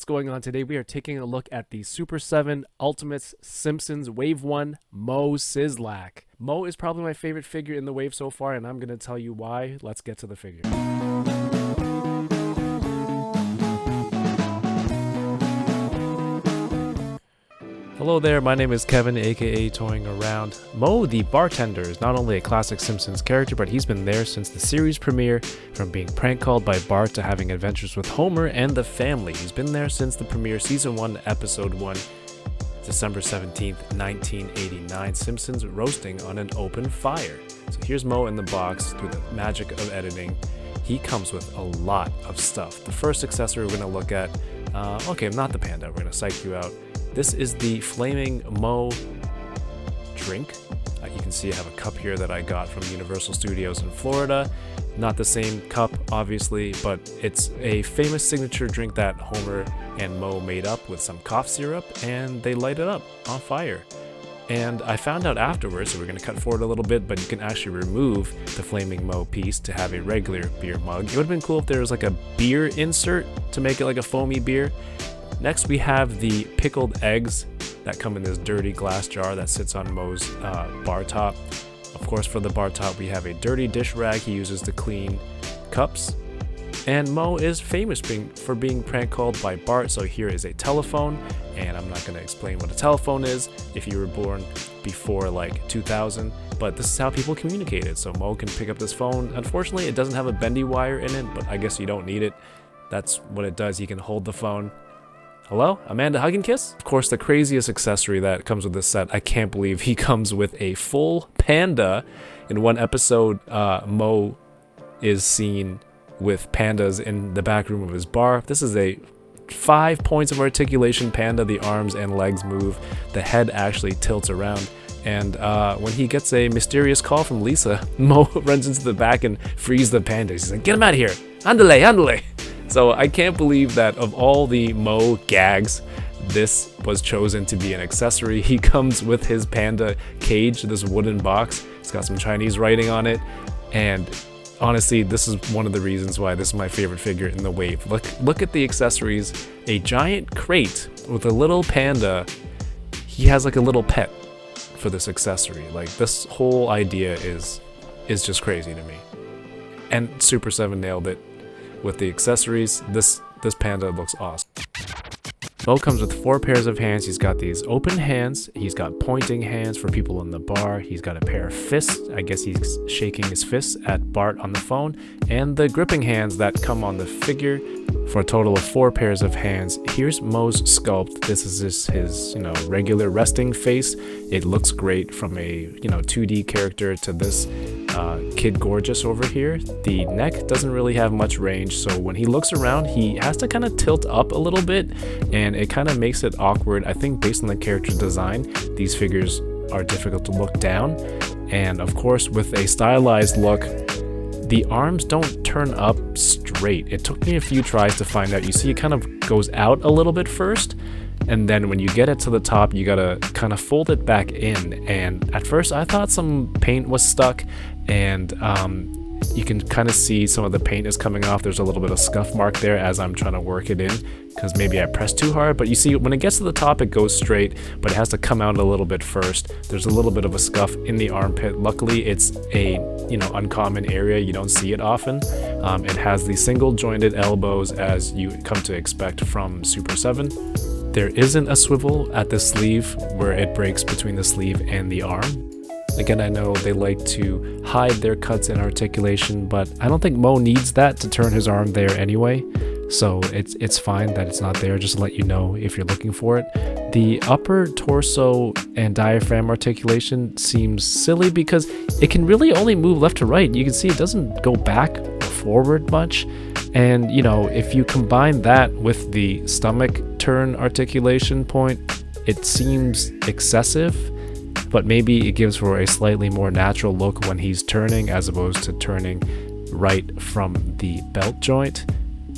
going on today? We are taking a look at the Super 7 Ultimates Simpsons Wave 1 Mo Szyslak. Mo is probably my favorite figure in the wave so far, and I'm going to tell you why. Let's get to the figure. Hello there, my name is Kevin, aka Toying Around. Mo, the bartender, is not only a classic Simpsons character, but he's been there since the series premiere, from being prank called by Bart to having adventures with Homer and the family. He's been there since the premiere, Season 1, Episode 1, December 17th, 1989, Simpsons roasting on an open fire. So here's Mo in the box through the magic of editing. He comes with a lot of stuff. The first accessory we're going to look at, not the panda, we're going to psych you out. This is the Flaming Mo drink. You can see I have a cup here that I got from Universal Studios in Florida. Not the same cup, obviously, but it's a famous signature drink that Homer and Mo made up with some cough syrup, and they light it up on fire. And I found out afterwards, so we're going to cut forward a little bit, but you can actually remove the Flaming Mo piece to have a regular beer mug. It would have been cool if there was like a beer insert to make it like a foamy beer. Next, we have the pickled eggs that come in this dirty glass jar that sits on Mo's bar top. Of course, for the bar top, we have a dirty dish rag he uses to clean cups. And Mo is famous for being prank called by Bart, so here is a telephone. And I'm not going to explain what a telephone is if you were born before like 2000, but this is how people communicated. So Mo can pick up this phone. Unfortunately, it doesn't have a bendy wire in it, but I guess you don't need it. That's what it does. You can hold the phone. Hello? Amanda Hug and Kiss? Of course, the craziest accessory that comes with this set, I can't believe he comes with a full panda. In one episode, Mo is seen with pandas in the back room of his bar. This is a 5 points of articulation panda. The arms and legs move. The head actually tilts around. And when he gets a mysterious call from Lisa, Mo runs into the back and frees the panda. He's like, get him out of here! Andale, andale! So I can't believe that of all the Mo gags, this was chosen to be an accessory. He comes with his panda cage, this wooden box. It's got some Chinese writing on it. And honestly, this is one of the reasons why this is my favorite figure in the wave. Look at the accessories. A giant crate with a little panda. He has like a little pet for this accessory. Like, this whole idea is just crazy to me. And Super 7 nailed it. With the accessories, this panda looks awesome. Mo comes with 4 pairs of hands. He's got these open hands. He's got pointing hands for people in the bar. He's got a pair of fists. I guess he's shaking his fists at Bart on the phone. And the gripping hands that come on the figure for a total of 4 pairs of hands. Here's Mo's sculpt. This is his regular resting face. It looks great from a 2D character to this Kid Gorgeous over here. The neck doesn't really have much range, so when he looks around, he has to kind of tilt up a little bit, and it kind of makes it awkward. I think based on the character design, these figures are difficult to look down, and of course with a stylized look, the arms don't turn up straight. It took me a few tries to find out. You see it kind of goes out a little bit first, and then when you get it to the top, you gotta kind of fold it back in. And at first I thought some paint was stuck, and you can kind of see some of the paint is coming off. There's a little bit of scuff mark there as I'm trying to work it in, because maybe I pressed too hard. But you see, when it gets to the top, it goes straight, but it has to come out a little bit first. There's a little bit of a scuff in the armpit. Luckily, it's a uncommon area. You don't see it often. It has the single jointed elbows as you come to expect from Super 7. There isn't a swivel at the sleeve where it breaks between the sleeve and the arm. Again, I know they like to hide their cuts and articulation, but I don't think Mo needs that to turn his arm there anyway. So it's fine that it's not there, just to let you know if you're looking for it. The upper torso and diaphragm articulation seems silly because it can really only move left to right. You can see it doesn't go back or forward much. And if you combine that with the stomach turn articulation point, it seems excessive. But maybe it gives for a slightly more natural look when he's turning, as opposed to turning right from the belt joint.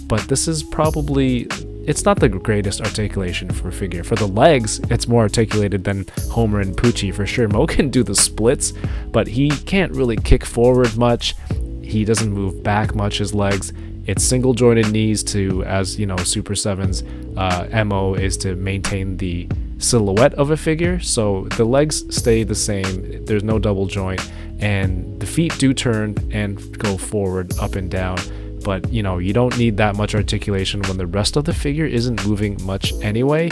But this is probably, it's not the greatest articulation for a figure. For the legs, it's more articulated than Homer and Poochie for sure. Mo can do the splits, but he can't really kick forward much. He doesn't move back much, his legs. It's single jointed knees to, as you know, Super 7's MO is to maintain the silhouette of a figure, so the legs stay the same, there's no double joint, and the feet do turn and go forward, up and down, but you know, you don't need that much articulation when the rest of the figure isn't moving much anyway.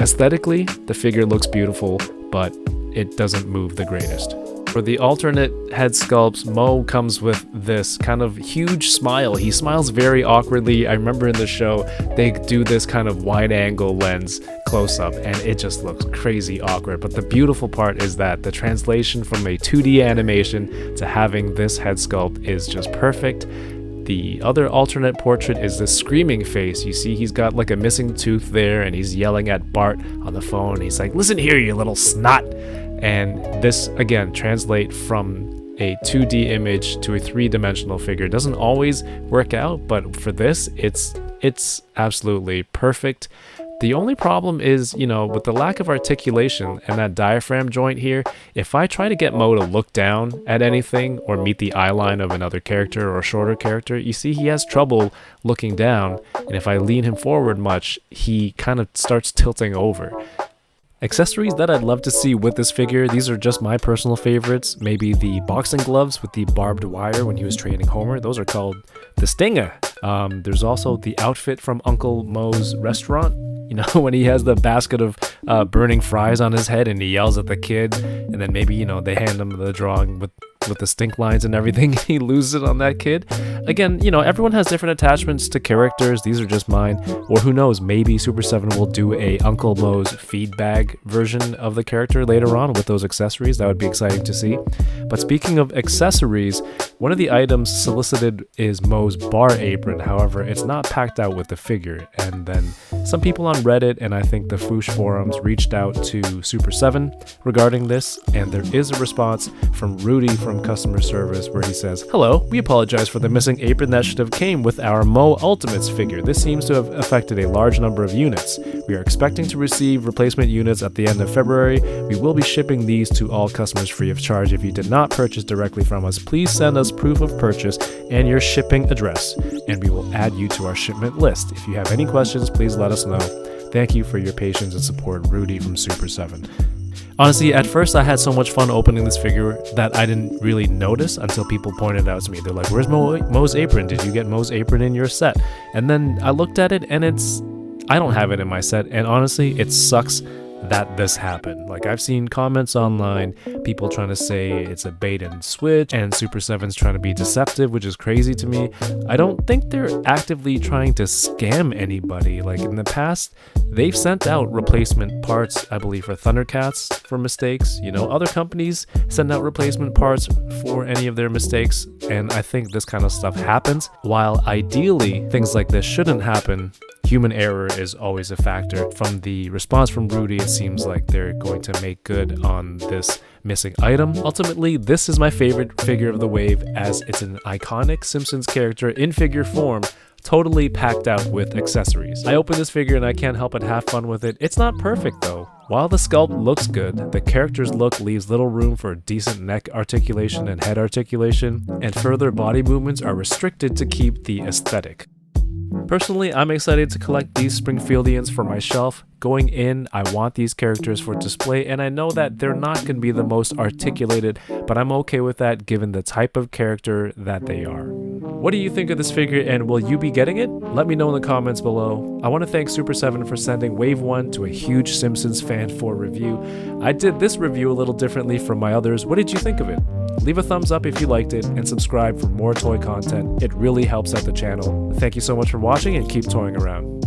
Aesthetically, the figure looks beautiful, but it doesn't move the greatest. For the alternate head sculpts, Mo comes with this kind of huge smile. He smiles very awkwardly. I remember in the show, they do this kind of wide angle lens close up and it just looks crazy awkward. But the beautiful part is that the translation from a 2D animation to having this head sculpt is just perfect. The other alternate portrait is this screaming face. You see he's got like a missing tooth there and he's yelling at Bart on the phone. He's like, "Listen here, you little snot." And this, again, translate from a 2D image to a 3-dimensional figure. It doesn't always work out, but for this, it's absolutely perfect. The only problem is, you know, with the lack of articulation and that diaphragm joint here, if I try to get Mo to look down at anything or meet the eye line of another character or a shorter character, you see he has trouble looking down. And if I lean him forward much, he kind of starts tilting over. Accessories that I'd love to see with this figure, these are just my personal favorites. Maybe the boxing gloves with the barbed wire when he was training Homer. Those are called the Stinger. There's also the outfit from Uncle Mo's restaurant. You know, when he has the basket of burning fries on his head and he yells at the kid, and then maybe, you know, they hand him the drawing with the stink lines and everything, he loses it on that kid. Again, you know, everyone has different attachments to characters. These are just mine. Or who knows, maybe Super 7 will do a Uncle Mo's feed bag version of the character later on with those accessories. That would be exciting to see. But speaking of accessories, one of the items solicited is Mo's bar apron. However, it's not packed out with the figure. And then some people on Reddit and I think the Foosh forums reached out to Super 7 regarding this, and there is a response from Rudy from customer service where he says, "Hello, we apologize for the missing apron that should have came with our Mo Ultimates figure. This seems to have affected a large number of units. We are expecting to receive replacement units at the end of February. We will be shipping these to all customers free of charge. If you did not purchase directly from us, please send us proof of purchase and your shipping address, and we will add you to our shipment list. If you have any questions, please let us know. Thank you for your patience and support, Rudy from Super 7. Honestly, at first I had so much fun opening this figure that I didn't really notice until people pointed it out to me. They're like, "Where's Mo's apron? Did you get Mo's apron in your set?" And then I looked at it and I don't have it in my set, and honestly, it sucks that this happened. Like, I've seen comments online, people trying to say it's a bait and switch, and Super 7's trying to be deceptive, which is crazy to me. I don't think they're actively trying to scam anybody. Like, in the past, they've sent out replacement parts, I believe, for Thundercats for mistakes. You know, other companies send out replacement parts for any of their mistakes, and I think this kind of stuff happens. While ideally, things like this shouldn't happen, human error is always a factor. From the response from Rudy, it seems like they're going to make good on this missing item. Ultimately, this is my favorite figure of the wave, as it's an iconic Simpsons character in figure form, totally packed out with accessories. I open this figure and I can't help but have fun with it. It's not perfect though. While the sculpt looks good, the character's look leaves little room for decent neck articulation and head articulation, and further body movements are restricted to keep the aesthetic. Personally, I'm excited to collect these Springfieldians for my shelf. Going in, I want these characters for display, and I know that they're not going to be the most articulated, but I'm okay with that given the type of character that they are. What do you think of this figure, and will you be getting it? Let me know in the comments below. I want to thank Super 7 for sending Wave 1 to a huge Simpsons fan for review. I did this review a little differently from my others. What did you think of it? Leave a thumbs up if you liked it, and subscribe for more toy content. It really helps out the channel. Thank you so much for watching, and keep toying around.